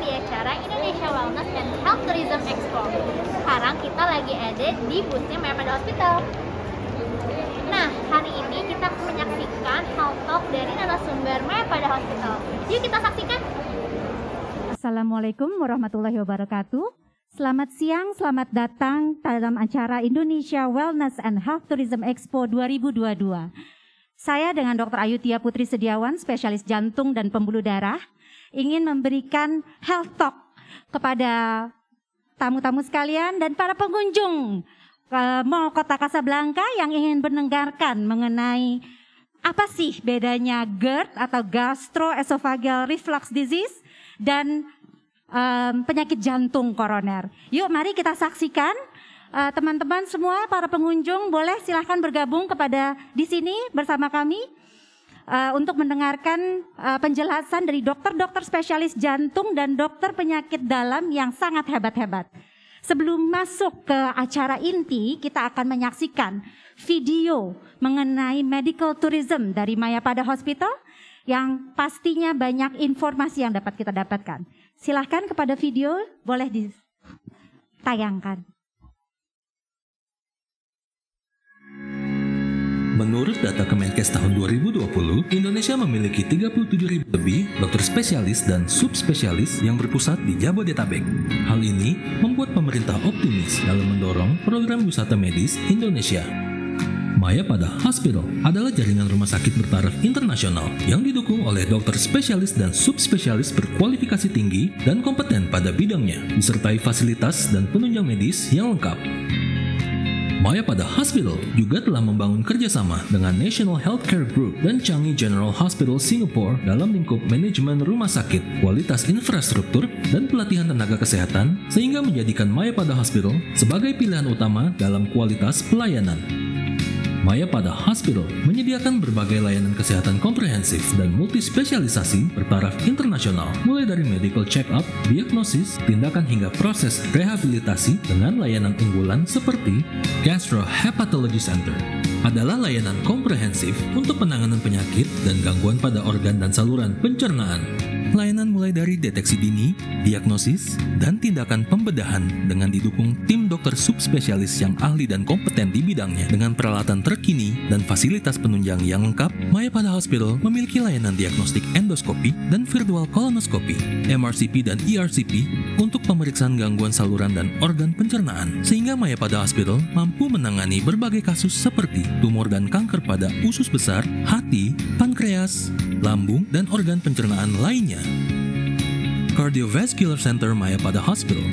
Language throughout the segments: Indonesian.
di acara Indonesia Wellness and Health Tourism Expo. Sekarang kita lagi ada di boothnya Mayapada Hospital. Nah, hari ini kita menyaksikan health talk dari narasumber Mayapada Hospital. Yuk kita saksikan. Assalamualaikum warahmatullahi wabarakatuh. Selamat siang, selamat datang dalam acara Indonesia Wellness and Health Tourism Expo 2022. Saya dengan Dr. Ayu Tia Putri Sediawan, spesialis jantung dan pembuluh darah, ingin memberikan health talk kepada tamu-tamu sekalian dan para pengunjung Mall Kota Kasablanka yang ingin mendengarkan mengenai apa sih bedanya GERD atau gastroesophageal reflux disease dan penyakit jantung koroner. Yuk mari kita saksikan. Teman-teman semua, para pengunjung boleh silahkan bergabung di sini bersama kami untuk mendengarkan penjelasan dari dokter-dokter spesialis jantung dan dokter penyakit dalam yang sangat hebat-hebat. Sebelum masuk ke acara inti, kita akan menyaksikan video mengenai medical tourism dari Mayapada Hospital yang pastinya banyak informasi yang dapat kita dapatkan. Silahkan kepada video, boleh ditayangkan. Menurut data Kemenkes tahun 2020, Indonesia memiliki 37.000 lebih dokter spesialis dan subspesialis yang berpusat di Jabodetabek. Hal ini membuat pemerintah optimis dalam mendorong program wisata medis Indonesia. Mayapada Hospital adalah jaringan rumah sakit bertaraf internasional yang didukung oleh dokter spesialis dan subspesialis berkualifikasi tinggi dan kompeten pada bidangnya, disertai fasilitas dan penunjang medis yang lengkap. Mayapada Hospital juga telah membangun kerjasama dengan National Healthcare Group dan Changi General Hospital Singapore dalam lingkup manajemen rumah sakit, kualitas infrastruktur, dan pelatihan tenaga kesehatan sehingga menjadikan Mayapada Hospital sebagai pilihan utama dalam kualitas pelayanan. Mayapada Hospital menyediakan berbagai layanan kesehatan komprehensif dan multispesialisasi bertaraf internasional, mulai dari medical check-up, diagnosis, tindakan hingga proses rehabilitasi dengan layanan unggulan seperti Gastrohepatology Center. Adalah layanan komprehensif untuk penanganan penyakit dan gangguan pada organ dan saluran pencernaan. Layanan mulai dari deteksi dini, diagnosis, dan tindakan pembedahan dengan didukung tim dokter subspesialis yang ahli dan kompeten di bidangnya. Dengan peralatan terkini dan fasilitas penunjang yang lengkap, Mayapada Hospital memiliki layanan diagnostik endoskopi dan virtual kolonoskopi, MRCP dan ERCP untuk pemeriksaan gangguan saluran dan organ pencernaan, sehingga Mayapada Hospital mampu menangani berbagai kasus seperti tumor dan kanker pada usus besar, hati, pankreas, lambung, dan organ pencernaan lainnya. Cardiovascular Center Mayapada Hospital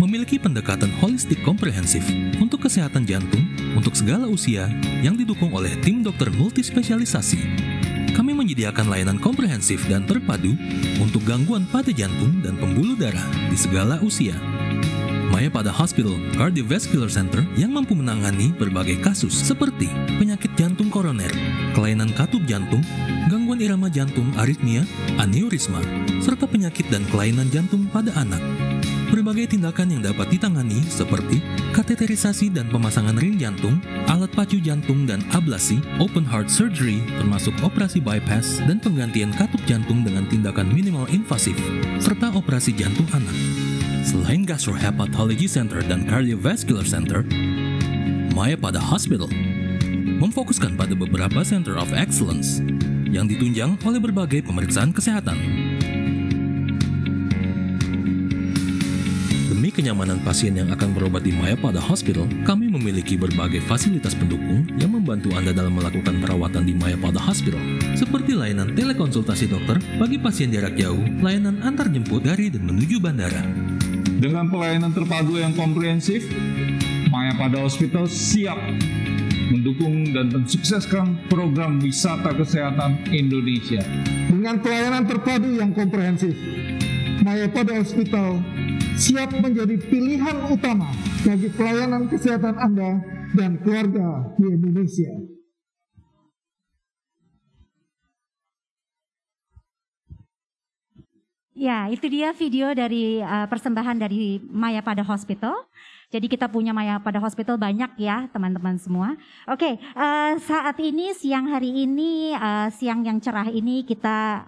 memiliki pendekatan holistik komprehensif untuk kesehatan jantung untuk segala usia yang didukung oleh tim dokter multispesialisasi. Kami menyediakan layanan komprehensif dan terpadu untuk gangguan pada jantung dan pembuluh darah di segala usia. Mayapada Hospital Cardiovascular Center yang mampu menangani berbagai kasus seperti penyakit jantung koroner, kelainan katup jantung, gangguan irama jantung aritmia, aneurisma, serta penyakit dan kelainan jantung pada anak. Berbagai tindakan yang dapat ditangani seperti kateterisasi dan pemasangan ring jantung, alat pacu jantung dan ablasi, open heart surgery termasuk operasi bypass dan penggantian katup jantung dengan tindakan minimal invasif, serta operasi jantung anak. Selain Gastrohepatology Center dan Cardiovascular Center, Mayapada Hospital memfokuskan pada beberapa Center of Excellence yang ditunjang oleh berbagai pemeriksaan kesehatan. Demi kenyamanan pasien yang akan berobat di Mayapada Hospital, kami memiliki berbagai fasilitas pendukung yang membantu Anda dalam melakukan perawatan di Mayapada Hospital, seperti layanan telekonsultasi dokter bagi pasien jarak jauh, layanan antar jemput dari dan menuju bandara. Dengan pelayanan terpadu yang komprehensif, Mayapada Hospital siap mendukung dan mensukseskan program wisata kesehatan Indonesia. Dengan pelayanan terpadu yang komprehensif, Mayapada Hospital siap menjadi pilihan utama bagi pelayanan kesehatan Anda dan keluarga di Indonesia. Ya, itu dia video dari persembahan dari Mayapada Hospital. Jadi kita punya Mayapada Hospital banyak ya teman-teman semua. Oke, saat ini siang hari ini, siang yang cerah ini kita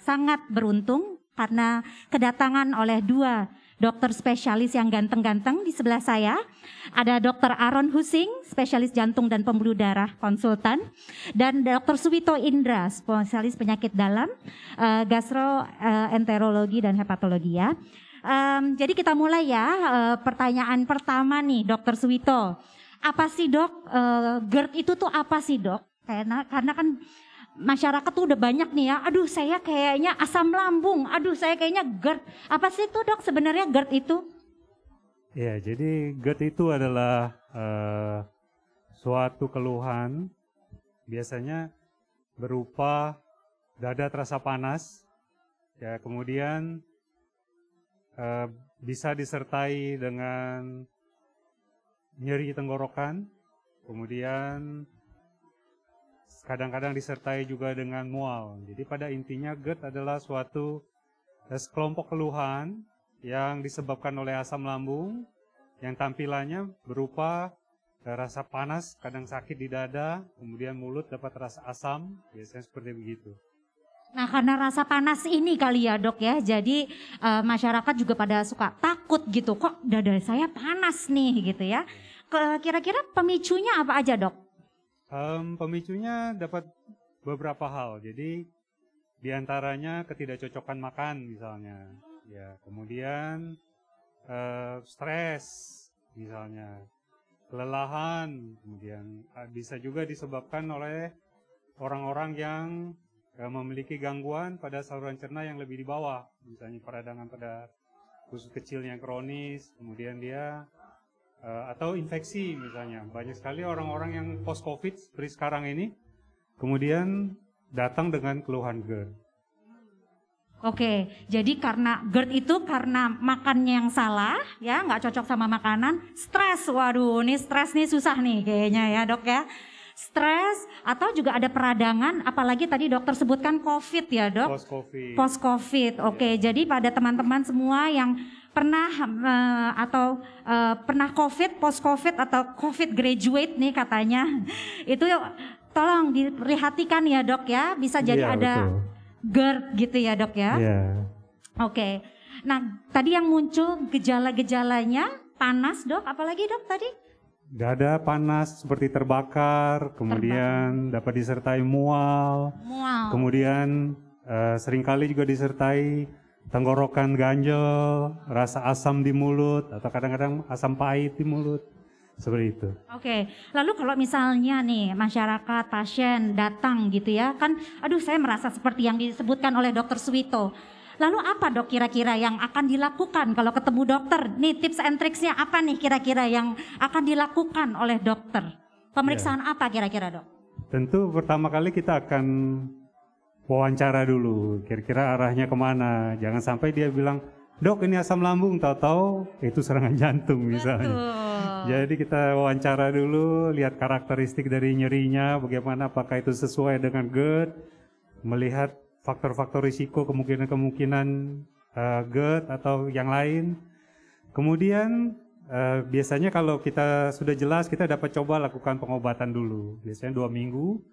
sangat beruntung karena kedatangan oleh 2 dokter spesialis yang ganteng-ganteng di sebelah saya. Ada Dr. Aaron Husing, spesialis jantung dan pembuluh darah konsultan, dan Dr. Suwito Indra, spesialis penyakit dalam, gastroenterologi dan hepatologi ya. Jadi kita mulai ya, pertanyaan pertama nih Dr. Suwito. Apa sih dok, GERD itu tuh apa sih dok? Karena kan masyarakat tuh udah banyak nih ya, aduh saya kayaknya asam lambung, aduh saya kayaknya GERD. Apa sih itu dok sebenarnya GERD itu? Ya, jadi GERD itu adalah suatu keluhan, biasanya berupa dada terasa panas, ya kemudian bisa disertai dengan nyeri tenggorokan, kemudian kadang-kadang disertai juga dengan mual. Jadi pada intinya GERD adalah suatu sekelompok keluhan yang disebabkan oleh asam lambung yang tampilannya berupa rasa panas, kadang sakit di dada, kemudian mulut dapat rasa asam, biasanya seperti begitu. Nah karena rasa panas ini kali ya dok ya, jadi masyarakat juga pada suka takut gitu, kok dada saya panas nih gitu ya. Kira-kira pemicunya apa aja dok? Pemicunya dapat beberapa hal, jadi diantaranya ketidakcocokan makan misalnya, ya kemudian stres misalnya, kelelahan, kemudian bisa juga disebabkan oleh orang-orang yang memiliki gangguan pada saluran cerna yang lebih di bawah, misalnya peradangan pada usus kecil yang kronis, kemudian dia atau infeksi misalnya. Banyak sekali orang-orang yang post-COVID seperti sekarang ini, kemudian datang dengan keluhan GERD. Oke, jadi karena GERD itu karena makannya yang salah, ya nggak cocok sama makanan, stres, waduh ini stres nih susah nih kayaknya ya dok ya. Stres atau juga ada peradangan, apalagi tadi dokter sebutkan COVID ya dok? Post-COVID. Post-COVID, oke. Jadi pada teman-teman semua yang pernah pernah COVID, post-COVID atau COVID graduate nih katanya, itu tolong diperhatikan ya dok ya, bisa jadi ada betul. GERD gitu ya dok ya. Oke. Nah tadi yang muncul gejala-gejalanya panas dok, apalagi dok tadi? Dada panas seperti terbakar, kemudian dapat disertai mual. Kemudian seringkali juga disertai tenggorokan ganjel, rasa asam di mulut, atau kadang-kadang asam pahit di mulut, seperti itu. Oke, lalu kalau misalnya nih masyarakat, pasien datang gitu ya, kan aduh saya merasa seperti yang disebutkan oleh Dr. Suwito. Lalu apa dok kira-kira yang akan dilakukan kalau ketemu dokter? Nih tips and tricksnya apa nih kira-kira yang akan dilakukan oleh dokter? Pemeriksaan apa kira-kira dok? Tentu pertama kali kita akan wawancara dulu, kira-kira arahnya kemana. Jangan sampai dia bilang, dok ini asam lambung, tahu-tahu itu serangan jantung misalnya. Betul. Jadi kita wawancara dulu, lihat karakteristik dari nyerinya, bagaimana, apakah itu sesuai dengan GERD, melihat faktor-faktor risiko, kemungkinan-kemungkinan GERD atau yang lain. Kemudian biasanya kalau kita sudah jelas, kita dapat coba lakukan pengobatan dulu. Biasanya 2 minggu,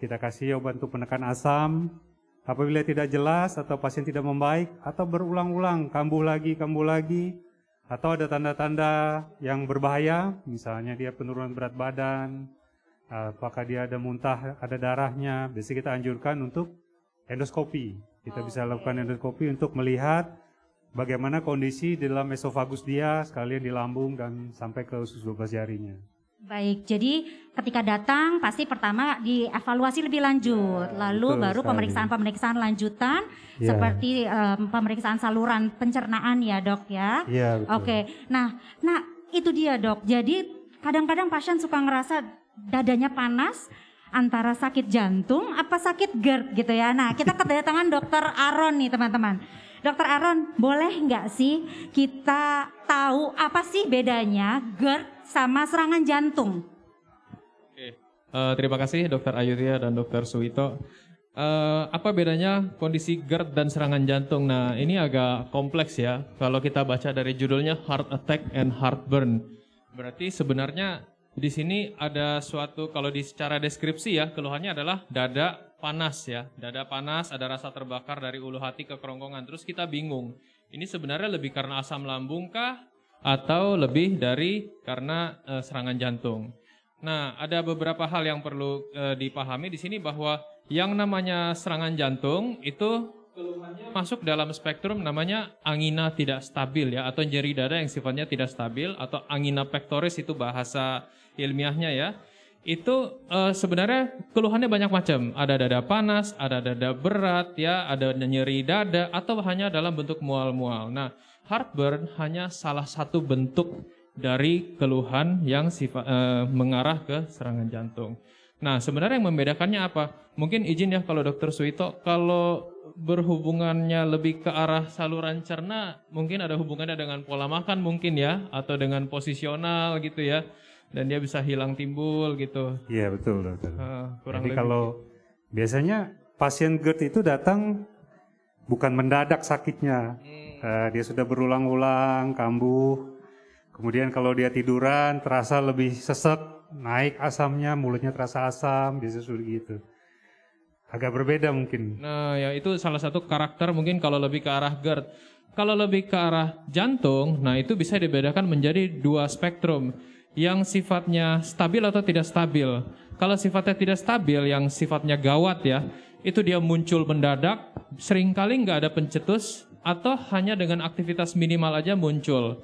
kita kasih obat untuk menekan asam. Apabila tidak jelas atau pasien tidak membaik, atau berulang-ulang, kambuh lagi, atau ada tanda-tanda yang berbahaya, misalnya dia penurunan berat badan, apakah dia ada muntah, ada darahnya, biasanya kita anjurkan untuk endoskopi. Kita bisa lakukan endoskopi untuk melihat bagaimana kondisi di dalam esofagus dia, sekalian di lambung dan sampai ke usus 12 jarinya. Baik, jadi ketika datang pasti pertama dievaluasi lebih lanjut, lalu baru pemeriksaan lanjutan seperti pemeriksaan saluran pencernaan ya dok ya. Iya, betul. Oke, nah itu dia dok. Jadi kadang-kadang pasien suka ngerasa dadanya panas, antara sakit jantung apa sakit GERD gitu ya. Nah kita kedatangan dokter Aaron nih teman-teman. Dokter Aaron, boleh nggak sih kita tahu apa sih bedanya GERD sama serangan jantung? Oke, terima kasih Dokter Ayutia dan Dokter Suwito. Apa bedanya kondisi GERD dan serangan jantung? Nah ini agak kompleks ya. Kalau kita baca dari judulnya Heart Attack and Heartburn, berarti sebenarnya di sini ada suatu, kalau secara deskripsi ya, keluhannya adalah dada panas ya, dada panas, ada rasa terbakar dari ulu hati ke kerongkongan. Terus kita bingung, ini sebenarnya lebih karena asam lambung kah atau lebih dari karena serangan jantung. Nah, ada beberapa hal yang perlu dipahami di sini bahwa yang namanya serangan jantung itu keluhannya masuk dalam spektrum namanya angina tidak stabil ya, atau nyeri dada yang sifatnya tidak stabil, atau angina pectoris itu bahasa ilmiahnya ya. Itu sebenarnya keluhannya banyak macam. Ada dada panas, ada dada berat ya, ada nyeri dada, atau hanya dalam bentuk mual-mual. Nah, heartburn hanya salah satu bentuk dari keluhan yang mengarah ke serangan jantung. Nah, sebenarnya yang membedakannya apa? Mungkin izin ya kalau Dr. Suwito, kalau berhubungannya lebih ke arah saluran cerna, mungkin ada hubungannya dengan pola makan mungkin ya, atau dengan posisional gitu ya. Dan dia bisa hilang timbul gitu. Iya betul dokter. Jadi kalau biasanya pasien GERD itu datang bukan mendadak sakitnya, dia sudah berulang-ulang kambuh. Kemudian kalau dia tiduran terasa lebih sesek, naik asamnya, mulutnya terasa asam, biasa sudah gitu. Agak berbeda mungkin. Nah ya itu salah satu karakter mungkin kalau lebih ke arah GERD. Kalau lebih ke arah jantung, nah itu bisa dibedakan menjadi dua spektrum. Yang sifatnya stabil atau tidak stabil. Kalau sifatnya tidak stabil, yang sifatnya gawat ya, itu dia muncul mendadak, seringkali nggak ada pencetus, atau hanya dengan aktivitas minimal aja muncul.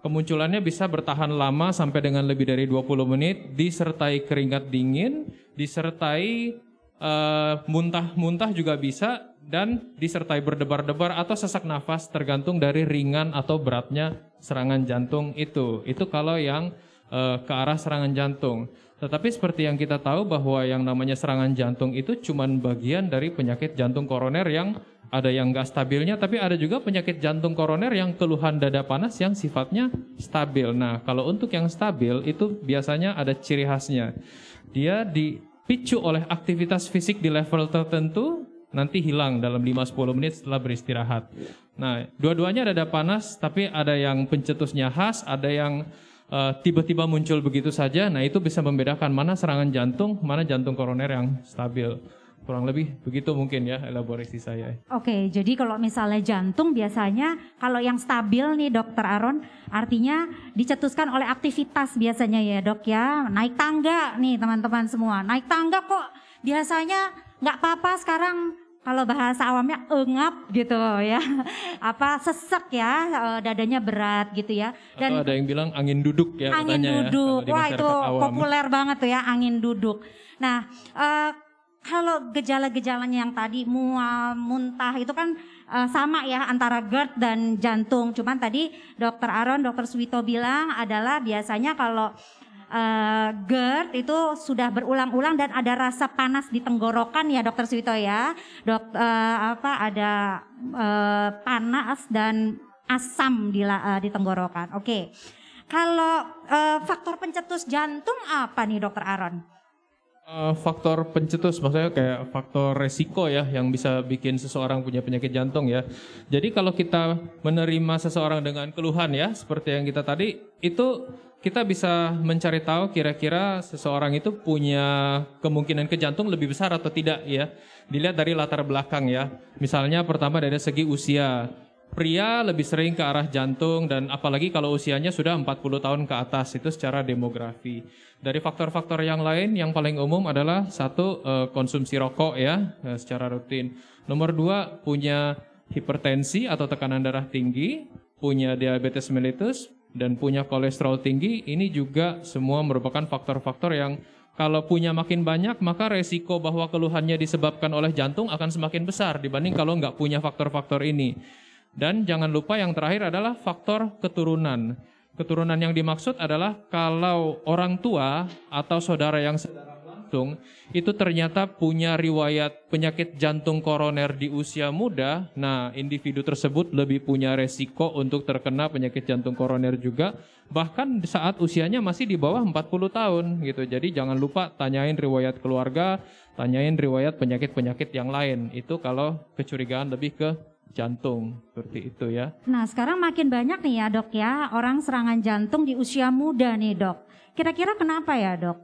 Kemunculannya bisa bertahan lama sampai dengan lebih dari 20 menit, disertai keringat dingin, disertai muntah-muntah juga bisa, dan disertai berdebar-debar atau sesak nafas tergantung dari ringan atau beratnya serangan jantung itu. Itu kalau yang ke arah serangan jantung. Tetapi seperti yang kita tahu bahwa yang namanya serangan jantung itu cuma bagian dari penyakit jantung koroner yang ada yang gak stabilnya, tapi ada juga penyakit jantung koroner yang keluhan dada panas yang sifatnya stabil. Nah, kalau untuk yang stabil itu biasanya ada ciri khasnya. Dia dipicu oleh aktivitas fisik di level tertentu, nanti hilang dalam 5-10 menit setelah beristirahat. Nah, dua-duanya dada panas, tapi ada yang pencetusnya khas, ada yang tiba-tiba muncul begitu saja. Nah itu bisa membedakan mana serangan jantung, mana jantung koroner yang stabil. Kurang lebih begitu mungkin ya elaborasi saya. Oke, jadi kalau misalnya jantung biasanya kalau yang stabil nih Dokter Aaron, artinya dicetuskan oleh aktivitas biasanya ya dok ya. Naik tangga nih teman-teman semua, naik tangga kok biasanya nggak apa-apa, sekarang kalau bahasa awamnya engap gitu ya, apa sesek ya, dadanya berat gitu ya. Dan atau ada yang bilang angin duduk ya, angin duduk, ya, wah itu awam. Populer banget tuh ya angin duduk. Nah kalau gejala-gejalanya yang tadi mual, muntah itu kan sama ya antara GERD dan jantung. Cuman tadi Dokter Aaron, Dokter Suwito bilang adalah biasanya kalau GERD itu sudah berulang-ulang dan ada rasa panas di tenggorokan ya Dokter Suwito ya. Ada panas dan asam di tenggorokan. Oke. Kalau faktor pencetus jantung apa nih Dokter Aaron? Faktor pencetus maksudnya kayak faktor resiko ya yang bisa bikin seseorang punya penyakit jantung ya. Jadi kalau kita menerima seseorang dengan keluhan ya seperti yang kita tadi, itu kita bisa mencari tahu kira-kira seseorang itu punya kemungkinan ke jantung lebih besar atau tidak ya. Dilihat dari latar belakang ya. Misalnya pertama dari segi usia. Pria lebih sering ke arah jantung dan apalagi kalau usianya sudah 40 tahun ke atas, itu secara demografi. Dari faktor-faktor yang lain yang paling umum adalah satu, konsumsi rokok ya secara rutin. Nomor 2, punya hipertensi atau tekanan darah tinggi, punya diabetes mellitus, dan punya kolesterol tinggi. Ini juga semua merupakan faktor-faktor yang kalau punya makin banyak, maka resiko bahwa keluhannya disebabkan oleh jantung akan semakin besar dibanding kalau nggak punya faktor-faktor ini. Dan jangan lupa yang terakhir adalah faktor keturunan. Keturunan yang dimaksud adalah kalau orang tua atau saudara yang secara langsung itu ternyata punya riwayat penyakit jantung koroner di usia muda, nah individu tersebut lebih punya resiko untuk terkena penyakit jantung koroner juga, bahkan saat usianya masih di bawah 40 tahun gitu. Jadi jangan lupa tanyain riwayat keluarga, tanyain riwayat penyakit-penyakit yang lain. Itu kalau kecurigaan lebih ke jantung, seperti itu ya. Nah sekarang makin banyak nih ya dok ya, orang serangan jantung di usia muda nih dok. Kira-kira kenapa ya dok?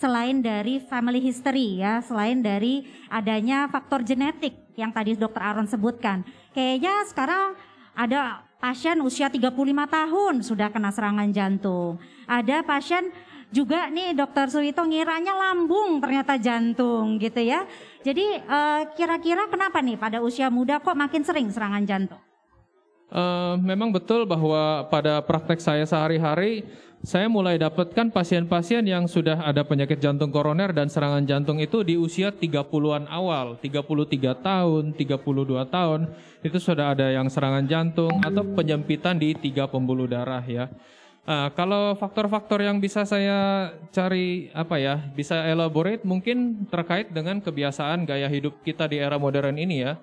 selain dari family history ya, selain dari adanya faktor genetik yang tadi Dr. Aaron sebutkan. Kayaknya sekarang ada pasien usia 35 tahun sudah kena serangan jantung. Ada pasien juga nih Dr. Suwito ngiranya lambung ternyata jantung gitu ya. Jadi kira-kira kenapa nih pada usia muda kok makin sering serangan jantung? Memang betul bahwa pada praktek saya sehari-hari, saya mulai dapatkan pasien-pasien yang sudah ada penyakit jantung koroner dan serangan jantung itu di usia 30-an awal, 33 tahun, 32 tahun, itu sudah ada yang serangan jantung atau penyempitan di 3 pembuluh darah ya. Kalau faktor-faktor yang bisa saya cari bisa elaborate mungkin terkait dengan kebiasaan gaya hidup kita di era modern ini ya.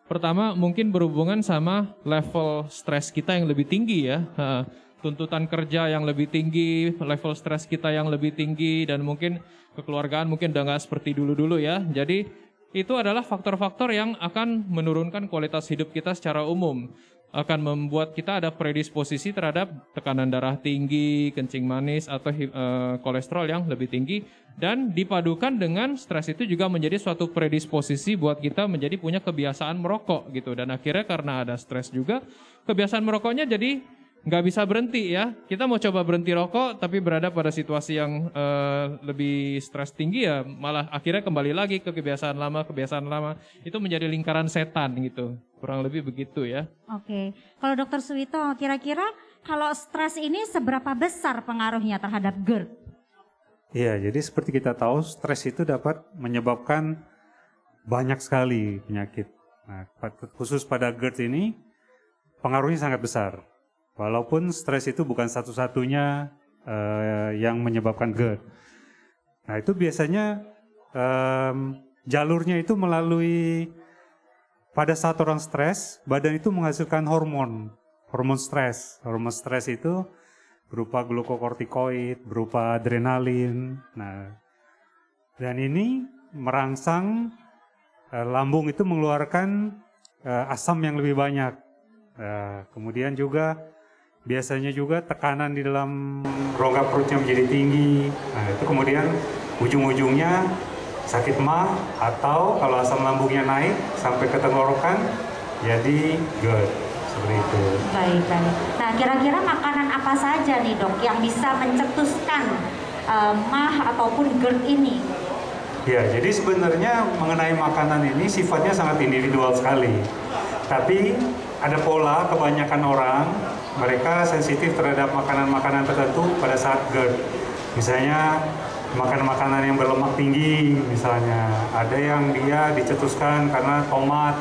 Pertama mungkin berhubungan sama level stres kita yang lebih tinggi ya. Tuntutan kerja yang lebih tinggi, level stres kita yang lebih tinggi, dan mungkin kekeluargaan mungkin udah nggak seperti dulu-dulu ya. Jadi itu adalah faktor-faktor yang akan menurunkan kualitas hidup kita secara umum. Akan membuat kita ada predisposisi terhadap tekanan darah tinggi, kencing manis, atau kolesterol yang lebih tinggi. Dan dipadukan dengan stres itu juga menjadi suatu predisposisi buat kita menjadi punya kebiasaan merokok gitu. Dan akhirnya karena ada stres juga, kebiasaan merokoknya jadi nggak bisa berhenti ya. Kita mau coba berhenti rokok tapi berada pada situasi yang lebih stres tinggi ya, malah akhirnya kembali lagi ke kebiasaan lama. Itu menjadi lingkaran setan gitu. Kurang lebih begitu ya. Oke. Kalau Dr. Suwito, kira-kira kalau stres ini seberapa besar pengaruhnya terhadap GERD? Iya, jadi seperti kita tahu stres itu dapat menyebabkan banyak sekali penyakit. Nah, khusus pada GERD ini pengaruhnya sangat besar. Walaupun stres itu bukan satu-satunya yang menyebabkan GERD. Nah, itu biasanya jalurnya itu melalui pada saat orang stres, badan itu menghasilkan hormon stres. Hormon stres itu berupa glukokortikoid, berupa adrenalin. Nah, dan ini merangsang lambung itu mengeluarkan asam yang lebih banyak. Kemudian juga biasanya juga tekanan di dalam rongga perutnya menjadi tinggi. Nah, itu kemudian ujung-ujungnya sakit mah, atau kalau asam lambungnya naik sampai ke tenggorokan jadi GERD. Seperti itu. Baik. Nah, kira-kira makanan apa saja nih dok yang bisa mencetuskan MAH ataupun GERD ini? Ya, jadi sebenarnya mengenai makanan ini sifatnya sangat individual sekali. Tapi ada pola kebanyakan orang, mereka sensitif terhadap makanan-makanan tertentu pada saat GERD. Misalnya makan makanan yang berlemak tinggi, misalnya ada yang dia dicetuskan karena tomat,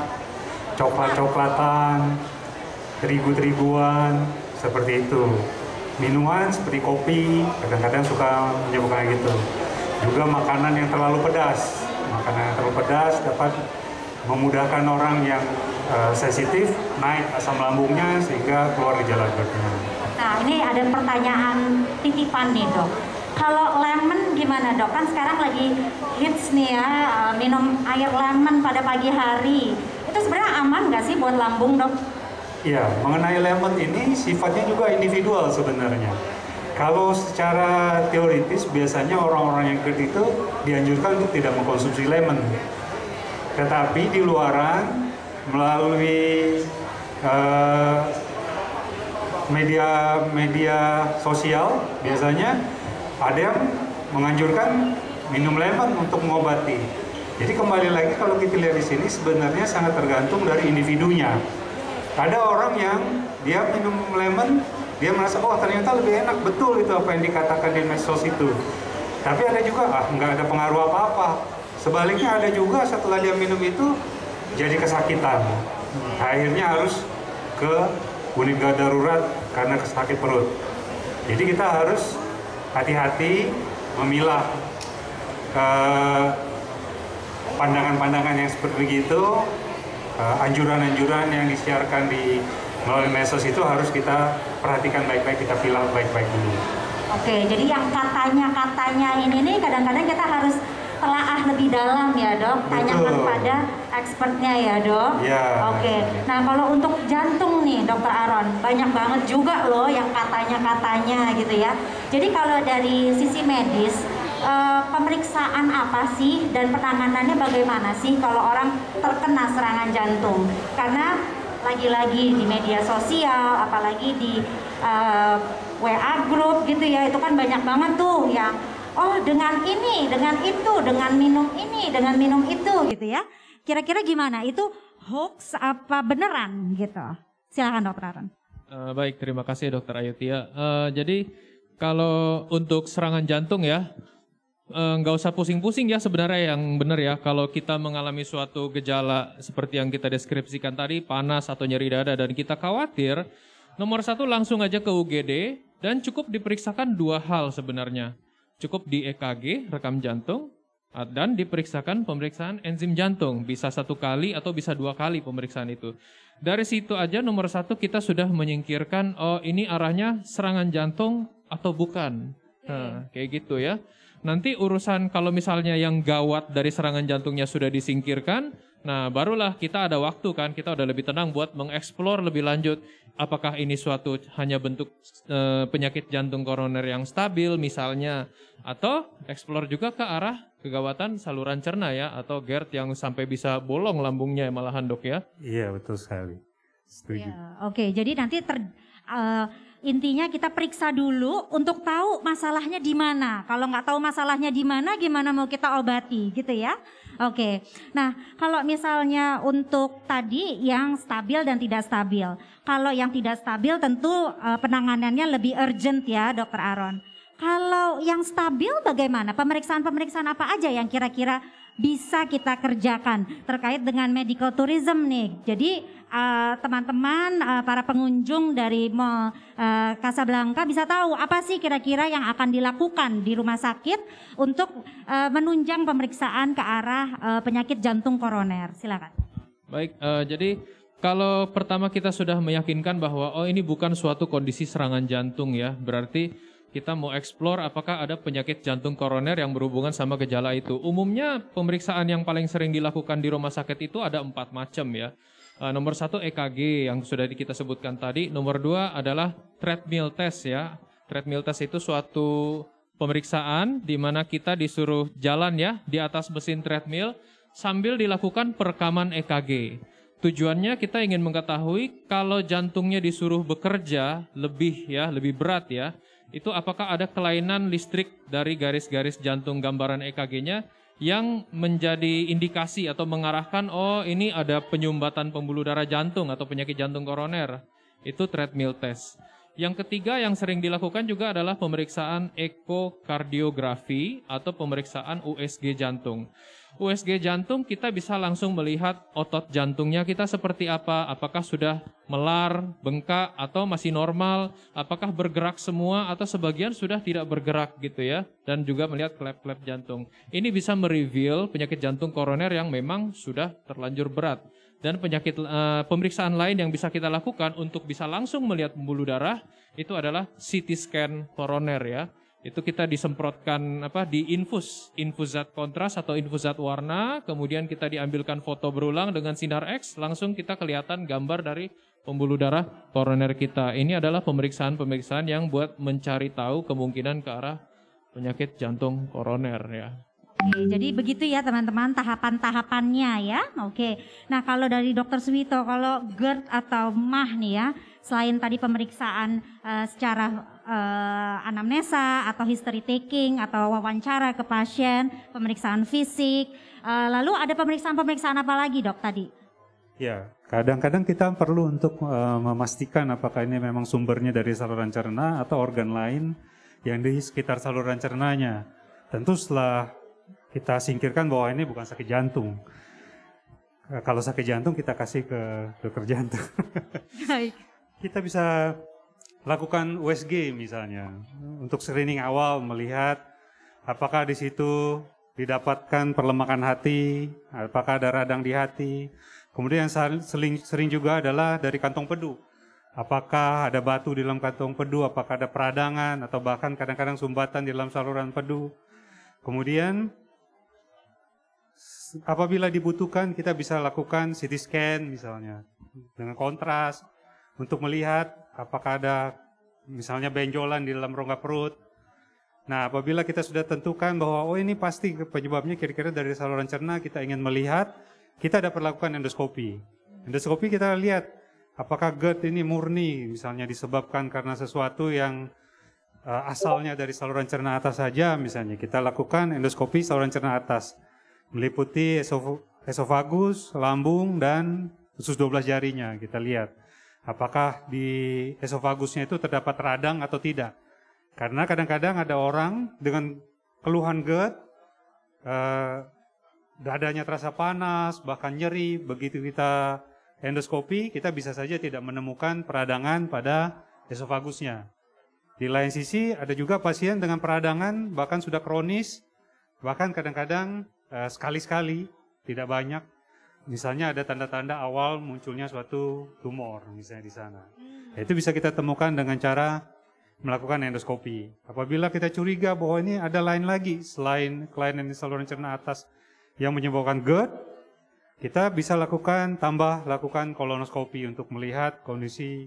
coklat-coklatan, terigu-teriguan, seperti itu. Minuman seperti kopi, kadang-kadang suka menyebabkan gitu. Juga makanan yang terlalu pedas. Makanan yang terlalu pedas dapat memudahkan orang yang sensitif naik asam lambungnya sehingga keluar gejala GERD-nya. Nah, ini ada pertanyaan titipan nih dok. Kalau lemon gimana dok? Kan sekarang lagi hits nih ya, minum air lemon pada pagi hari. Itu sebenarnya aman nggak sih buat lambung dok? Ya, mengenai lemon ini sifatnya juga individual sebenarnya. Kalau secara teoritis biasanya orang-orang yang GERD itu dianjurkan untuk tidak mengkonsumsi lemon. Tetapi di luaran melalui media sosial biasanya ada yang menganjurkan minum lemon untuk mengobati. Jadi kembali lagi kalau kita lihat di sini sebenarnya sangat tergantung dari individunya. Ada orang yang dia minum lemon, dia merasa oh ternyata lebih enak, betul itu apa yang dikatakan di medsos itu. Tapi ada juga nggak ada pengaruh apa-apa. Sebaliknya ada juga setelah dia minum itu jadi kesakitan. Akhirnya harus ke unit gawat darurat karena sakit perut. Jadi kita harus hati-hati memilah pandangan-pandangan yang seperti itu. Anjuran-anjuran yang disiarkan di melalui medsos itu harus kita perhatikan baik-baik, kita pilah baik-baik dulu. Oke, jadi yang katanya ini nih kadang-kadang kita harus telaah lebih dalam ya dok, tanyakan pada expertnya ya dok. Ya. Oke, nah kalau untuk jantung nih dokter Aaron, banyak banget juga loh yang katanya gitu ya. Jadi kalau dari sisi medis, pemeriksaan apa sih dan penanganannya bagaimana sih kalau orang terkena serangan jantung? Karena lagi-lagi di media sosial, apalagi di WA group gitu ya, itu kan banyak banget tuh yang dengan ini, dengan itu, dengan minum ini, dengan minum itu gitu ya. Kira-kira gimana? Itu hoax apa beneran gitu? Silakan Dokter Aaron. Baik, terima kasih Dokter Ayutia. Jadi kalau untuk serangan jantung ya, nggak usah pusing-pusing ya sebenarnya, yang benar ya. Kalau kita mengalami suatu gejala seperti yang kita deskripsikan tadi, panas atau nyeri dada dan kita khawatir, nomor satu langsung aja ke UGD dan cukup diperiksakan 2 hal sebenarnya. Cukup di EKG, rekam jantung, dan diperiksakan pemeriksaan enzim jantung. Bisa 1 kali atau bisa 2 kali pemeriksaan itu. Dari situ aja nomor satu kita sudah menyingkirkan, ini arahnya serangan jantung atau bukan. Nah, kayak gitu ya. Nanti urusan kalau misalnya yang gawat dari serangan jantungnya sudah disingkirkan, nah barulah kita ada waktu kan, kita udah lebih tenang buat mengeksplor lebih lanjut. Apakah ini suatu hanya bentuk penyakit jantung koroner yang stabil misalnya, atau eksplor juga ke arah kegawatan saluran cerna ya, atau GERD yang sampai bisa bolong lambungnya malahan Dok ya. Iya betul sekali, setuju. Ya, oke, jadi nanti intinya kita periksa dulu untuk tahu masalahnya di mana. Kalau nggak tahu masalahnya di mana, gimana mau kita obati gitu ya. Oke, nah kalau misalnya untuk tadi yang stabil dan tidak stabil. Kalau yang tidak stabil tentu penanganannya lebih urgent ya Dokter Aaron. Kalau yang stabil bagaimana? Pemeriksaan-pemeriksaan apa aja yang kira-kira bisa kita kerjakan terkait dengan medical tourism nih. Jadi teman-teman para pengunjung dari Mall Casablanca bisa tahu apa sih kira-kira yang akan dilakukan di rumah sakit untuk menunjang pemeriksaan ke arah penyakit jantung koroner. Silakan. Baik, jadi kalau pertama kita sudah meyakinkan bahwa ini bukan suatu kondisi serangan jantung ya, berarti kita mau eksplor apakah ada penyakit jantung koroner yang berhubungan sama gejala itu. Umumnya pemeriksaan yang paling sering dilakukan di rumah sakit itu ada 4 macam ya. Nomor 1 EKG yang sudah kita sebutkan tadi. Nomor 2 adalah treadmill test ya. Treadmill test itu suatu pemeriksaan di mana kita disuruh jalan ya di atas mesin treadmill sambil dilakukan perekaman EKG. Tujuannya kita ingin mengetahui kalau jantungnya disuruh bekerja lebih berat ya. Itu apakah ada kelainan listrik dari garis-garis jantung gambaran EKG-nya yang menjadi indikasi atau mengarahkan ini ada penyumbatan pembuluh darah jantung atau penyakit jantung koroner. Itu treadmill test. Yang ketiga yang sering dilakukan juga adalah pemeriksaan ekokardiografi atau pemeriksaan USG jantung. USG jantung kita bisa langsung melihat otot jantungnya kita seperti apa, apakah sudah melar, bengkak, atau masih normal, apakah bergerak semua atau sebagian sudah tidak bergerak gitu ya, dan juga melihat klep-klep jantung. Ini bisa mereveal penyakit jantung koroner yang memang sudah terlanjur berat. Dan penyakit pemeriksaan lain yang bisa kita lakukan untuk bisa langsung melihat pembuluh darah itu adalah CT scan koroner ya. Itu kita disemprotkan infus zat kontras atau infus zat warna, kemudian kita diambilkan foto berulang dengan sinar X, langsung kita kelihatan gambar dari pembuluh darah koroner kita. Ini adalah pemeriksaan-pemeriksaan yang buat mencari tahu kemungkinan ke arah penyakit jantung koroner ya. Oke, jadi begitu ya teman-teman tahapan-tahapannya ya. Oke. Nah kalau dari Dokter Suwito, kalau GERD atau MAH nih ya, selain tadi pemeriksaan secara anamnesa atau history taking atau wawancara ke pasien, pemeriksaan fisik, lalu ada pemeriksaan-pemeriksaan apa lagi Dok tadi? Ya, kadang-kadang kita perlu untuk memastikan apakah ini memang sumbernya dari saluran cerna atau organ lain yang di sekitar saluran cernanya. Tentu setelah kita singkirkan bahwa ini bukan sakit jantung. Kalau sakit jantung kita kasih ke dokter jantung. Baik. Kita bisa lakukan USG misalnya untuk screening awal, melihat apakah di situ didapatkan perlemakan hati, apakah ada radang di hati. Kemudian yang sering juga adalah dari kantong pedu. Apakah ada batu di dalam kantong pedu, apakah ada peradangan atau bahkan kadang-kadang sumbatan di dalam saluran pedu. Kemudian apabila dibutuhkan kita bisa lakukan CT scan misalnya dengan kontras untuk melihat apakah ada misalnya benjolan di dalam rongga perut Nah, apabila kita sudah tentukan bahwa oh ini pasti penyebabnya kira-kira dari saluran cerna, kita ingin melihat, kita dapat lakukan endoskopi. Endoskopi kita lihat apakah GERD ini murni misalnya disebabkan karena sesuatu yang asalnya dari saluran cerna atas saja, misalnya kita lakukan endoskopi saluran cerna atas meliputi esofagus, lambung, dan usus 12 jarinya. Kita lihat apakah di esofagusnya itu terdapat radang atau tidak. Karena kadang-kadang ada orang dengan keluhan GERD, dadanya terasa panas, bahkan nyeri. Begitu kita endoskopi, kita bisa saja tidak menemukan peradangan pada esofagusnya. Di lain sisi, ada juga pasien dengan peradangan, bahkan sudah kronis, bahkan kadang-kadang sekali-sekali, tidak banyak. Misalnya ada tanda-tanda awal munculnya suatu tumor, misalnya di sana. Itu bisa kita temukan dengan cara melakukan endoskopi. Apabila kita curiga bahwa ini ada lain lagi selain kelainan di saluran cerna atas yang menyebabkan GERD, kita bisa lakukan kolonoskopi untuk melihat kondisi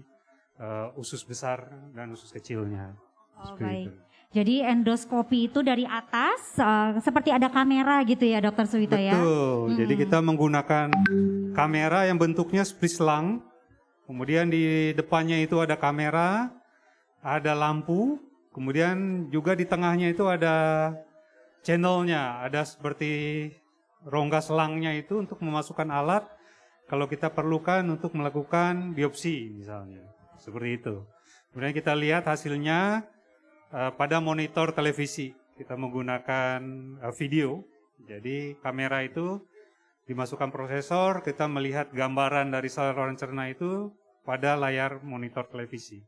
usus besar dan usus kecilnya. Oh, baik. Jadi endoskopi itu dari atas seperti ada kamera gitu ya, Dokter Suwito ya? Betul. Jadi kita menggunakan kamera yang bentuknya seperti selang. Kemudian di depannya itu ada kamera, ada lampu, kemudian juga di tengahnya itu ada channelnya, ada seperti rongga selangnya itu untuk memasukkan alat kalau kita perlukan untuk melakukan biopsi misalnya, seperti itu. Kemudian kita lihat hasilnya pada monitor televisi, kita menggunakan video, jadi kamera itu dimasukkan prosesor, kita melihat gambaran dari saluran cerna itu pada layar monitor televisi.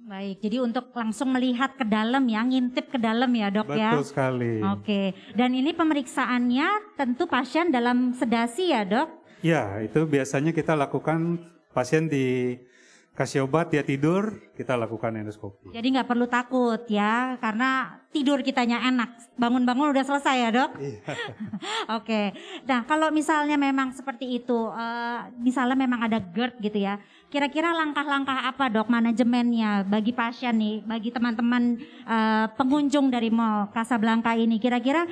Baik, jadi untuk langsung melihat ke dalam ya, ngintip ke dalam ya dok. Betul ya? Betul sekali. Oke, dan ini pemeriksaannya tentu pasien dalam sedasi ya dok? Ya, itu biasanya kita lakukan pasien dikasih obat, dia tidur, kita lakukan endoskopi. Jadi nggak perlu takut ya, karena tidur kitanya enak, bangun-bangun udah selesai ya dok? Iya. Oke, nah kalau misalnya memang seperti itu, misalnya memang ada GERD gitu ya, kira-kira langkah-langkah apa dok manajemennya bagi pasien nih, bagi teman-teman pengunjung dari Mall Casablanca ini, kira-kira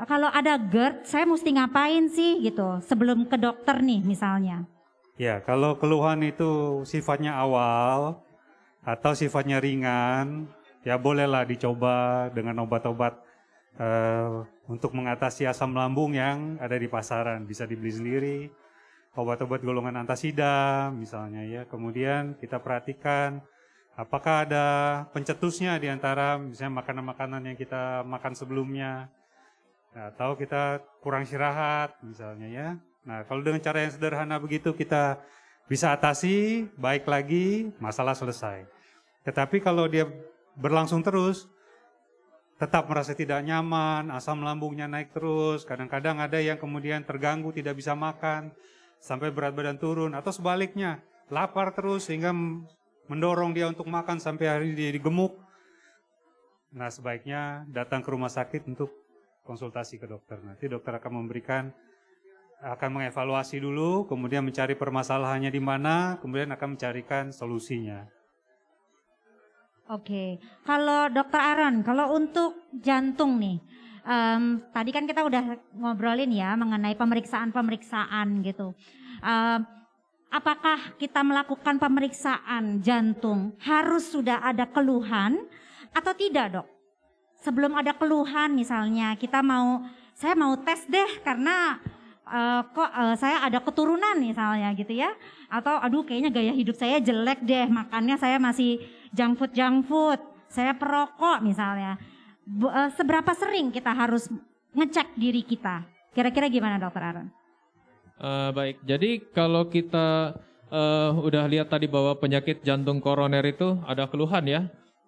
kalau ada GERD saya mesti ngapain sih gitu sebelum ke dokter nih misalnya? Ya, kalau keluhan itu sifatnya awal atau sifatnya ringan, ya bolehlah dicoba dengan obat-obat untuk mengatasi asam lambung yang ada di pasaran, bisa dibeli sendiri. Obat-obat golongan antasida misalnya ya. Kemudian kita perhatikan apakah ada pencetusnya di antara misalnya makanan-makanan yang kita makan sebelumnya. Nah, atau kita kurang istirahat misalnya ya. Nah, kalau dengan cara yang sederhana begitu kita bisa atasi, baik lagi, masalah selesai. Tetapi kalau dia berlangsung terus, tetap merasa tidak nyaman, asam lambungnya naik terus, kadang-kadang ada yang kemudian terganggu, tidak bisa makan, sampai berat badan turun, atau sebaliknya, lapar terus sehingga mendorong dia untuk makan sampai hari dia digemuk. Nah, sebaiknya datang ke rumah sakit untuk konsultasi ke dokter. Nanti dokter akan mengevaluasi dulu, kemudian mencari permasalahannya di mana, kemudian akan mencarikan solusinya. Oke, kalau Dokter Aaron, kalau untuk jantung nih, tadi kan kita udah ngobrolin ya mengenai pemeriksaan gitu. Apakah kita melakukan pemeriksaan jantung harus sudah ada keluhan atau tidak dok? Sebelum ada keluhan misalnya saya mau tes deh karena saya ada keturunan misalnya gitu ya, atau aduh kayaknya gaya hidup saya jelek deh, makannya saya masih junk food, saya perokok misalnya. Seberapa sering kita harus ngecek diri kita? Kira-kira gimana Dokter Aaron? Baik, jadi kalau kita udah lihat tadi bahwa penyakit jantung koroner itu ada keluhan ya.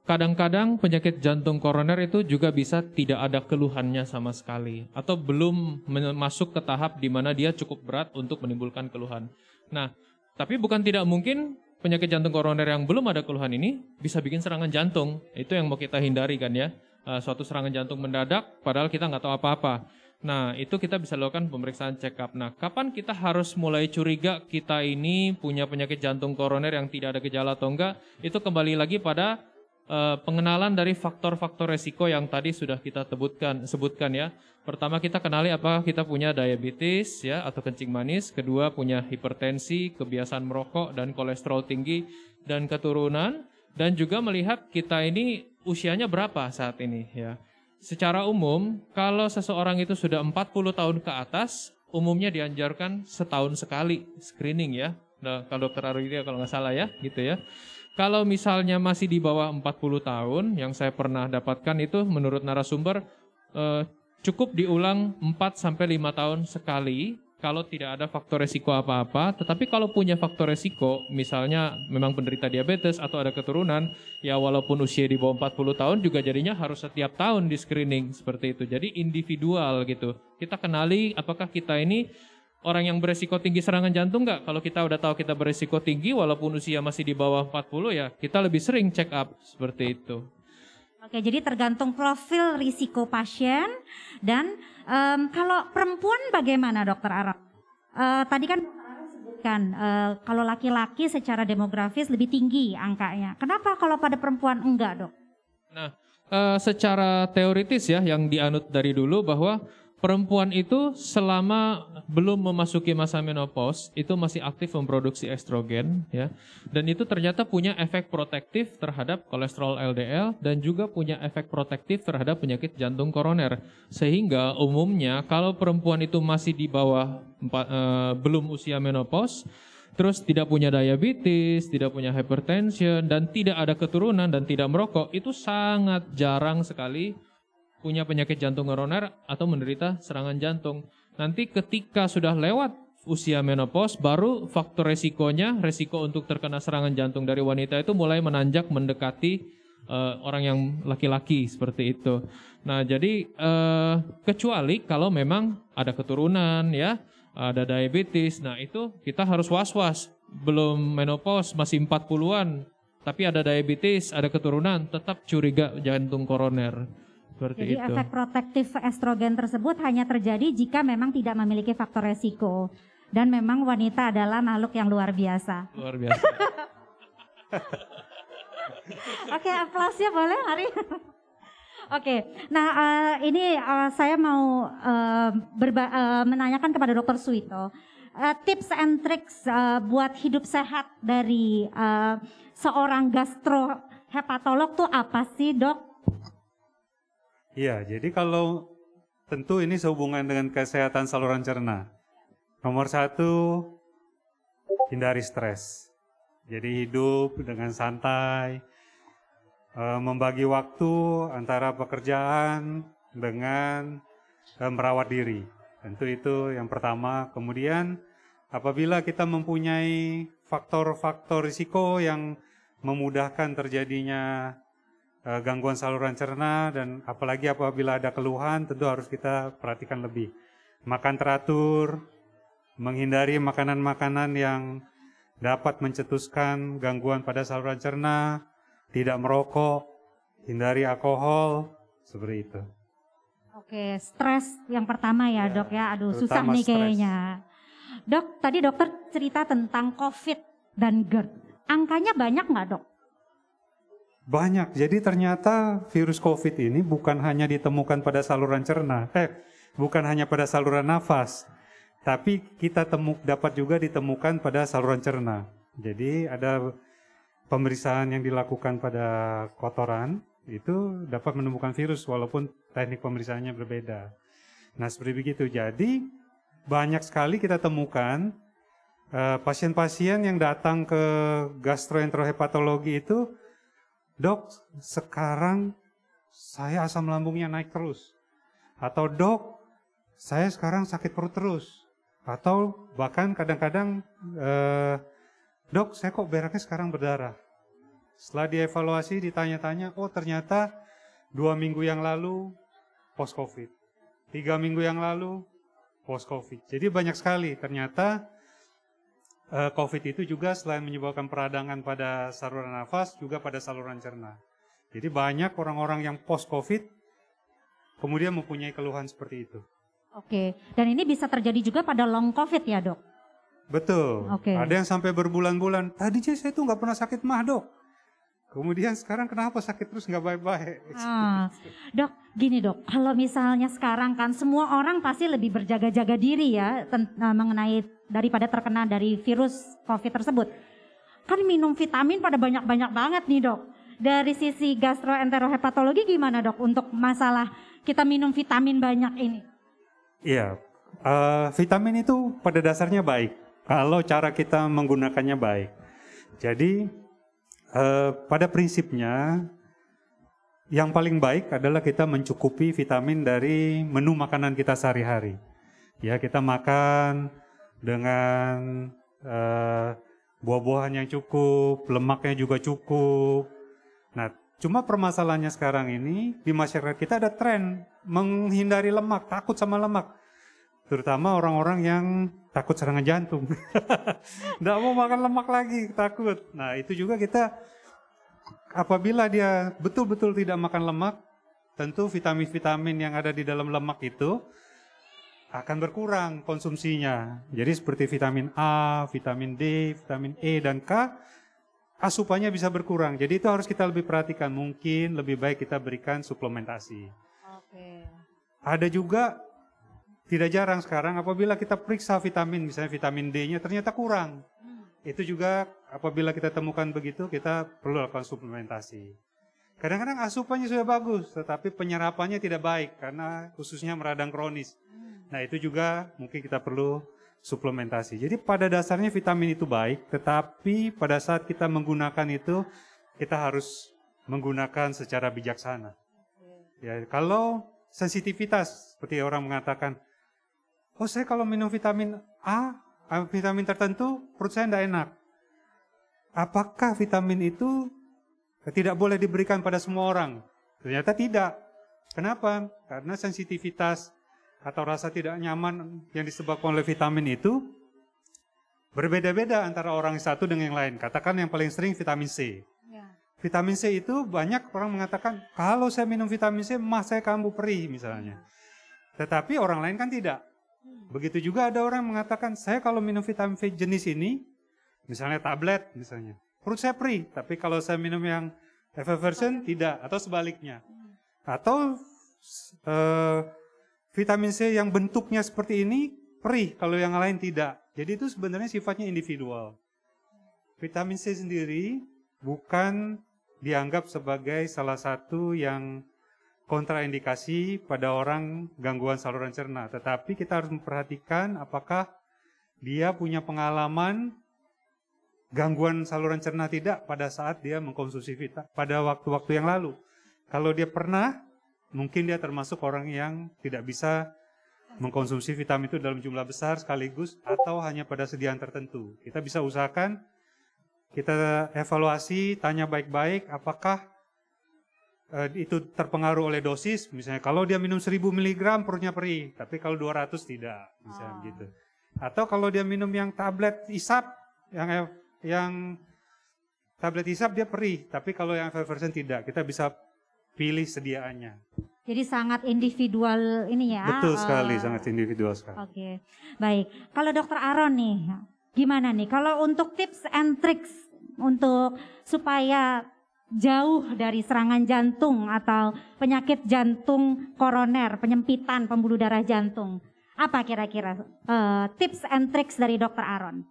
Kadang-kadang penyakit jantung koroner itu juga bisa tidak ada keluhannya sama sekali, atau belum masuk ke tahap di mana dia cukup berat untuk menimbulkan keluhan. Nah, tapi bukan tidak mungkin penyakit jantung koroner yang belum ada keluhan ini bisa bikin serangan jantung. Itu yang mau kita hindari kan ya, suatu serangan jantung mendadak padahal kita nggak tahu apa-apa. Nah, itu kita bisa lakukan pemeriksaan check up. Nah, kapan kita harus mulai curiga kita ini punya penyakit jantung koroner yang tidak ada gejala atau enggak? Itu kembali lagi pada pengenalan dari faktor-faktor resiko yang tadi sudah kita sebutkan ya. Pertama kita kenali apakah kita punya diabetes ya atau kencing manis, kedua punya hipertensi, kebiasaan merokok dan kolesterol tinggi dan keturunan, dan juga melihat kita ini usianya berapa saat ini ya. Secara umum kalau seseorang itu sudah 40 tahun ke atas, umumnya dianjurkan setahun sekali screening ya. Nah, kalau Dr. Ayudhya kalau nggak salah ya, gitu ya. Kalau misalnya masih di bawah 40 tahun, yang saya pernah dapatkan itu menurut narasumber cukup diulang 4-5 tahun sekali kalau tidak ada faktor resiko apa-apa. Tetapi kalau punya faktor resiko, misalnya memang penderita diabetes atau ada keturunan, ya walaupun usia di bawah 40 tahun juga jadinya harus setiap tahun di screening seperti itu. Jadi individual gitu. Kita kenali apakah kita ini orang yang beresiko tinggi serangan jantung nggak? Kalau kita udah tahu kita beresiko tinggi walaupun usia masih di bawah 40 ya kita lebih sering check up seperti itu. Oke, jadi tergantung profil risiko pasien dan kalau perempuan bagaimana Dokter Ara? Tadi kan sebutkan kalau laki-laki secara demografis lebih tinggi angkanya. Kenapa kalau pada perempuan enggak, Dok? Nah, secara teoritis ya yang dianut dari dulu bahwa perempuan itu selama belum memasuki masa menopause itu masih aktif memproduksi estrogen ya. Dan itu ternyata punya efek protektif terhadap kolesterol LDL dan juga punya efek protektif terhadap penyakit jantung koroner. Sehingga umumnya kalau perempuan itu masih di bawah belum usia menopause, terus tidak punya diabetes, tidak punya hypertension dan tidak ada keturunan dan tidak merokok, itu sangat jarang sekali punya penyakit jantung koroner atau menderita serangan jantung. Nanti ketika sudah lewat usia menopause, baru faktor resiko untuk terkena serangan jantung dari wanita itu mulai menanjak mendekati orang yang laki-laki seperti itu. Nah, jadi kecuali kalau memang ada keturunan ya, ada diabetes, nah itu kita harus was-was. Belum menopause, masih 40-an, tapi ada diabetes, ada keturunan, tetap curiga jantung koroner. Jadi efek protektif estrogen tersebut hanya terjadi jika memang tidak memiliki faktor resiko. Dan memang wanita adalah makhluk yang luar biasa. Luar biasa. Oke, aplausnya boleh Ari? Oke, nah ini saya mau menanyakan kepada Dr. Suwito. Tips and tricks buat hidup sehat dari seorang gastrohepatolog tuh apa sih, Dok? Iya, jadi kalau tentu ini sehubungan dengan kesehatan saluran cerna. Nomor 1, hindari stres. Jadi hidup dengan santai, membagi waktu antara pekerjaan dengan merawat diri. Tentu itu yang pertama. Kemudian apabila kita mempunyai faktor-faktor risiko yang memudahkan terjadinya gangguan saluran cerna dan apalagi apabila ada keluhan tentu harus kita perhatikan lebih. Makan teratur, menghindari makanan-makanan yang dapat mencetuskan gangguan pada saluran cerna, tidak merokok, hindari alkohol, seperti itu. Oke, stres yang pertama ya Dok ya, aduh susah nih kayaknya. Dok, tadi dokter cerita tentang COVID dan GERD, angkanya banyak nggak Dok? Banyak, jadi ternyata virus COVID ini bukan hanya ditemukan pada saluran cerna, bukan hanya pada saluran nafas, tapi kita dapat juga ditemukan pada saluran cerna. Jadi ada pemeriksaan yang dilakukan pada kotoran, itu dapat menemukan virus walaupun teknik pemeriksaannya berbeda. Nah seperti begitu, jadi banyak sekali kita temukan pasien-pasien yang datang ke gastroenterohepatologi itu, Dok, sekarang saya asam lambungnya naik terus. Atau dok, saya sekarang sakit perut terus. Atau bahkan kadang-kadang, dok, saya kok beraknya sekarang berdarah. Setelah dievaluasi, ditanya-tanya, oh ternyata 2 minggu yang lalu post-COVID. 3 minggu yang lalu post-COVID. Jadi banyak sekali ternyata COVID itu juga selain menyebabkan peradangan pada saluran nafas, juga pada saluran cerna. Jadi banyak orang-orang yang post-COVID kemudian mempunyai keluhan seperti itu. Oke, dan ini bisa terjadi juga pada long COVID ya Dok? Betul, ada yang sampai berbulan-bulan, tadi saya tuh nggak pernah sakit mah Dok. Kemudian sekarang kenapa sakit terus nggak baik-baik? Dok, gini dok, kalau misalnya sekarang kan semua orang pasti lebih berjaga-jaga diri ya mengenai daripada terkena dari virus COVID tersebut. Kan minum vitamin pada banyak-banyak banget nih dok. Dari sisi gastroenterohepatologi gimana dok untuk masalah kita minum vitamin banyak ini? Iya, vitamin itu pada dasarnya baik kalau cara kita menggunakannya baik. Jadi pada prinsipnya yang paling baik adalah kita mencukupi vitamin dari menu makanan kita sehari-hari. Ya, kita makan dengan buah-buahan yang cukup, lemaknya juga cukup. Nah, cuma permasalahannya sekarang ini di masyarakat kita ada tren menghindari lemak, takut sama lemak. Terutama orang-orang yang takut serangan jantung. Nggak mau makan lemak lagi, takut. Nah, itu juga kita, apabila dia betul-betul tidak makan lemak, tentu vitamin-vitamin yang ada di dalam lemak itu akan berkurang konsumsinya. Jadi seperti vitamin A, vitamin D, vitamin E, dan K, asupannya bisa berkurang. Jadi itu harus kita lebih perhatikan. Mungkin lebih baik kita berikan suplementasi. Oke. Ada juga, tidak jarang sekarang apabila kita periksa vitamin, misalnya vitamin D-nya ternyata kurang. Itu juga apabila kita temukan begitu, kita perlu lakukan suplementasi. Kadang-kadang asupannya sudah bagus, tetapi penyerapannya tidak baik karena khususnya meradang kronis. Nah, itu juga mungkin kita perlu suplementasi. Jadi pada dasarnya vitamin itu baik, tetapi pada saat kita menggunakan itu, kita harus menggunakan secara bijaksana. Ya, kalau sensitivitas, seperti orang mengatakan, oh saya kalau minum vitamin A, vitamin tertentu, perut saya tidak enak. Apakah vitamin itu tidak boleh diberikan pada semua orang? Ternyata tidak. Kenapa? Karena sensitivitas atau rasa tidak nyaman yang disebabkan oleh vitamin itu berbeda-beda antara orang satu dengan yang lain. Katakan yang paling sering vitamin C. Ya. Vitamin C itu banyak orang mengatakan, kalau saya minum vitamin C, mah saya kambuh perih misalnya. Tetapi orang lain kan tidak. Begitu juga ada orang yang mengatakan, saya kalau minum vitamin C jenis ini, misalnya tablet misalnya, perut saya perih. Tapi kalau saya minum yang effervescent tidak, atau sebaliknya. Atau vitamin C yang bentuknya seperti ini perih, kalau yang lain tidak. Jadi itu sebenarnya sifatnya individual. Vitamin C sendiri bukan dianggap sebagai salah satu yang kontraindikasi pada orang gangguan saluran cerna. Tetapi kita harus memperhatikan apakah dia punya pengalaman gangguan saluran cerna tidak pada saat dia mengkonsumsi vitamin pada waktu-waktu yang lalu. Kalau dia pernah, mungkin dia termasuk orang yang tidak bisa mengkonsumsi vitamin itu dalam jumlah besar sekaligus atau hanya pada sediaan tertentu. Kita bisa usahakan, kita evaluasi, tanya baik-baik apakah itu terpengaruh oleh dosis. Misalnya kalau dia minum 1000 mg perutnya perih, tapi kalau 200 tidak, misalnya gitu. Atau kalau dia minum yang tablet isap, yang tablet isap dia perih, tapi kalau yang effervescent tidak, kita bisa pilih sediaannya. Jadi sangat individual ini ya. Betul sekali, sangat individual sekali. Oke, baik. Kalau Dokter Aaron nih, gimana nih? Kalau untuk tips and tricks untuk supaya jauh dari serangan jantung atau penyakit jantung koroner, penyempitan pembuluh darah jantung, apa kira-kira tips and tricks dari Dokter Aaron?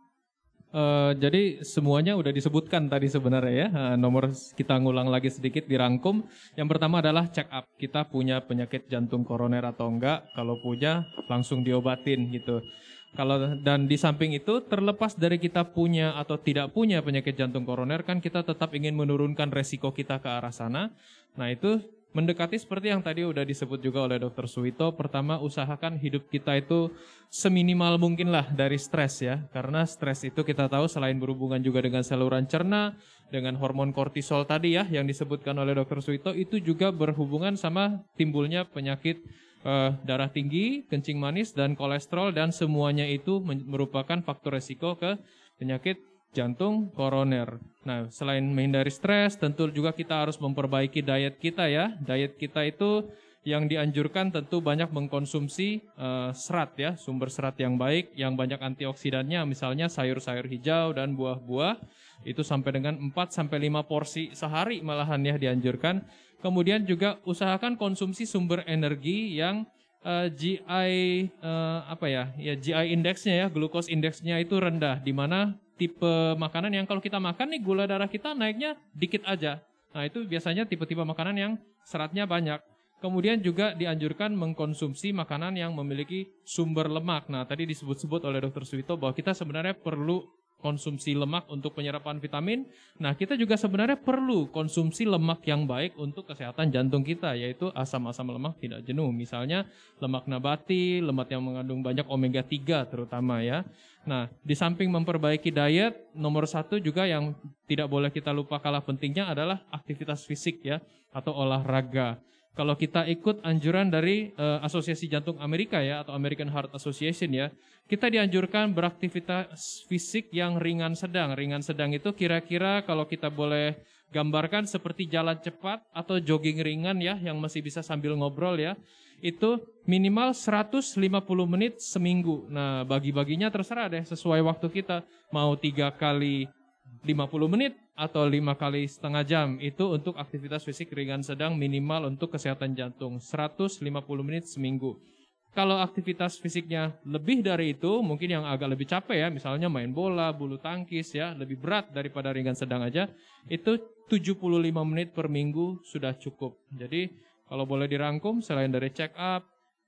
Jadi semuanya udah disebutkan tadi sebenarnya ya. Nomor kita ngulang lagi sedikit dirangkum. Yang pertama adalah check up. Kita punya penyakit jantung koroner atau enggak. Kalau punya langsung diobatin gitu. Dan di samping itu terlepas dari kita punya atau tidak punya penyakit jantung koroner kan kita tetap ingin menurunkan resiko kita ke arah sana. Nah itu mendekati seperti yang tadi udah disebut juga oleh Dr. Suwito. Pertama, usahakan hidup kita itu seminimal mungkin lah dari stres ya. Karena stres itu kita tahu selain berhubungan juga dengan saluran cerna, dengan hormon kortisol tadi ya yang disebutkan oleh Dr. Suwito, itu juga berhubungan sama timbulnya penyakit darah tinggi, kencing manis, dan kolesterol, dan semuanya itu merupakan faktor resiko ke penyakit jantung koroner. Nah, selain menghindari stres, tentu juga kita harus memperbaiki diet kita ya. Diet kita itu yang dianjurkan tentu banyak mengkonsumsi serat ya, sumber serat yang baik, yang banyak antioksidannya, misalnya sayur-sayur hijau dan buah-buah, itu sampai dengan 4-5 porsi sehari malahan ya dianjurkan. Kemudian juga usahakan konsumsi sumber energi yang GI GI indeksnya ya, glucose indeksnya itu rendah, di mana tipe makanan yang kalau kita makan nih gula darah kita naiknya dikit aja. Nah, itu biasanya tipe-tipe makanan yang seratnya banyak. Kemudian juga dianjurkan mengkonsumsi makanan yang memiliki sumber lemak. Nah, tadi disebut-sebut oleh Dr. Suwito bahwa kita sebenarnya perlu konsumsi lemak untuk penyerapan vitamin. Nah, kita juga sebenarnya perlu konsumsi lemak yang baik untuk kesehatan jantung kita, yaitu asam-asam lemak tidak jenuh. Misalnya lemak nabati, lemak yang mengandung banyak omega 3 terutama ya. Nah, di samping memperbaiki diet, nomor 1 juga yang tidak boleh kita lupa kalah pentingnya adalah aktivitas fisik ya, atau olahraga. Kalau kita ikut anjuran dari Asosiasi Jantung Amerika ya, atau American Heart Association ya, kita dianjurkan beraktivitas fisik yang ringan sedang. Ringan sedang itu kira-kira kalau kita boleh gambarkan seperti jalan cepat atau jogging ringan ya, yang masih bisa sambil ngobrol ya. Itu minimal 150 menit seminggu. Nah, bagi-baginya terserah deh, sesuai waktu kita. Mau 3 kali 50 menit atau 5 kali setengah jam, itu untuk aktivitas fisik ringan sedang minimal untuk kesehatan jantung, 150 menit seminggu. Kalau aktivitas fisiknya lebih dari itu, mungkin yang agak lebih capek ya, misalnya main bola, bulu tangkis ya, lebih berat daripada ringan sedang aja, itu 75 menit per minggu sudah cukup. Jadi kalau boleh dirangkum, selain dari check up,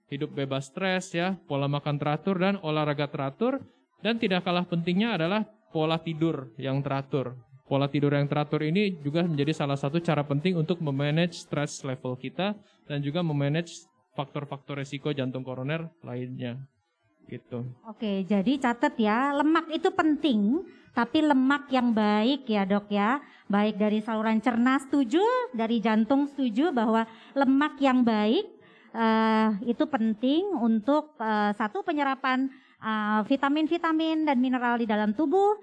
hidup bebas stres ya, pola makan teratur dan olahraga teratur, dan tidak kalah pentingnya adalah pola tidur yang teratur. Pola tidur yang teratur ini juga menjadi salah satu cara penting untuk memanage stress level kita dan juga memanage faktor-faktor resiko jantung koroner lainnya. Gitu. Oke, jadi catat ya, lemak itu penting, tapi lemak yang baik ya dok ya. Baik dari saluran cerna setuju, dari jantung setuju bahwa lemak yang baik itu penting untuk satu penyerapan vitamin-vitamin dan mineral di dalam tubuh.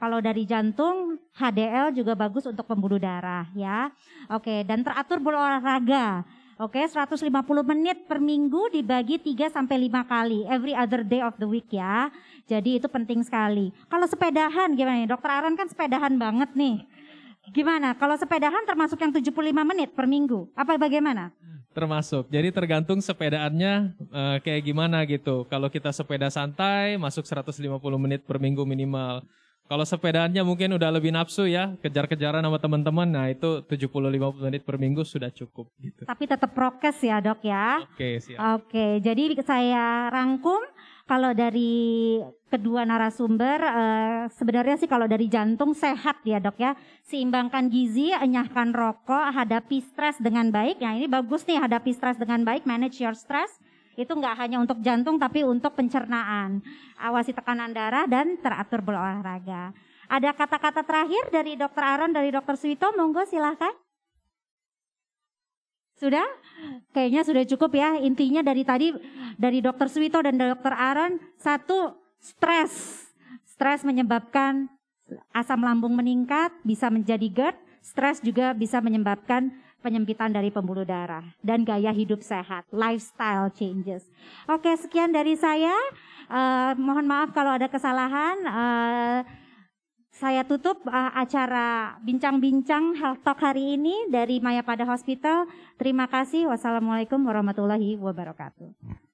Kalau dari jantung, HDL juga bagus untuk pembuluh darah ya. Oke, dan teratur berolahraga. Oke, 150 menit per minggu dibagi 3-5 kali every other day of the week ya. Jadi itu penting sekali. Kalau sepedahan gimana nih? Dokter Aaron kan sepedahan banget nih. Gimana? Kalau sepedahan termasuk yang 75 menit per minggu? Apa bagaimana? Termasuk. Jadi tergantung sepedaannya kayak gimana gitu. Kalau kita sepeda santai masuk 150 menit per minggu minimal. Kalau sepedaannya mungkin udah lebih nafsu ya, kejar-kejaran sama teman-teman, nah itu 70-50 menit per minggu sudah cukup gitu. Tapi tetap prokes ya dok ya. Oke, siap. Oke, jadi saya rangkum kalau dari kedua narasumber sebenarnya sih kalau dari jantung sehat ya dok ya. Seimbangkan gizi, enyahkan rokok, hadapi stres dengan baik. Nah ini bagus nih, hadapi stres dengan baik, manage your stress. Itu nggak hanya untuk jantung tapi untuk pencernaan. Awasi tekanan darah dan teratur berolahraga. Ada kata-kata terakhir dari Dr. Aaron, dari Dr. Suwito, monggo silahkan. Sudah? Kayaknya sudah cukup ya. Intinya dari tadi, dari Dr. Suwito dan Dr. Aaron, satu, stres. Stres menyebabkan asam lambung meningkat, bisa menjadi GERD. Stres juga bisa menyebabkan penyempitan dari pembuluh darah dan gaya hidup sehat, lifestyle changes. Oke, sekian dari saya. Mohon maaf kalau ada kesalahan. Saya tutup acara bincang-bincang Health Talk hari ini dari Mayapada Hospital. Terima kasih. Wassalamualaikum warahmatullahi wabarakatuh.